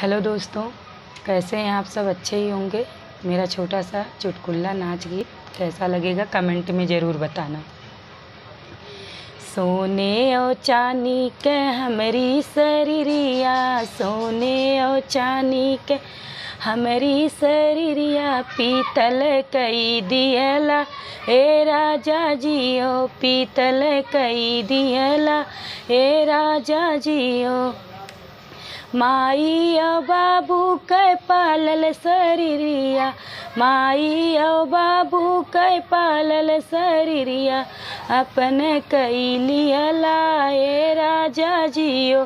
Hello दोस्तों, कैसे हैं आप सब? अच्छे ही होंगे। मेरा छोटा सा चुटकुला नाच गीत कैसा लगेगा कमेंट में ज़रूर बताना। सोने और चांदी के हमरी शरीरिया, सोने और चांदी के हमरी शरीरिया, पीतल कई दियला ए राजा जियो, पीतल कई दियला ए राजा जियो। माई और बाबू के पालल शरीरिया, माई और बाबू के पालल शरीरिया, अपन कैलियला ये राजा जियो,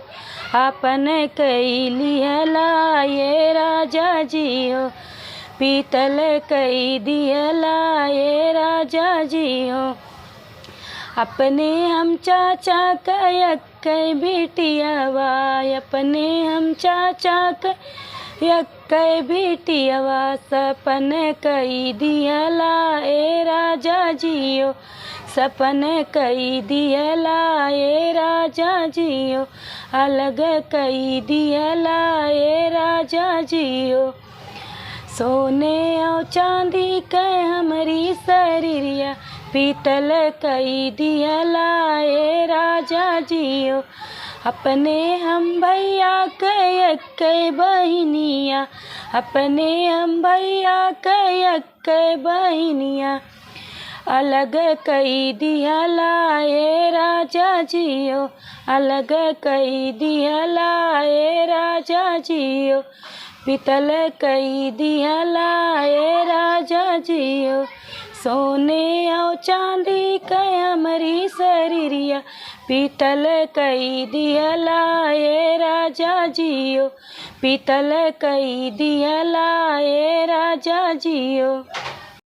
अपन कैलियला ये राजा जियो, पीतल कई दियला ये राजा जियो। अपने हम चाचा कई बिटियावा, अपने हम चाचा कई बिटियावा, सपन कई दियला ए राजा जियो, सपन कई दियला ए राजा जियो, अलग कई दियला ए राजा जियो। सोने और चांदी के हमरी शरीरिया, पीतल कई दियला ए राजा जियो। अपने हम भैया के बहिनिया, अपने हम भैया के बहिनिया, अलग कई दियला ए राजा जियो, अलग कई दियला ए राजा जियो, पीतल कई दियला ए राजा जियो। सोने और चांदी के हमरी शरीरिया, पीतल कई दियला ए राजा जियो, पीतल कई दियला ए राजा जियो।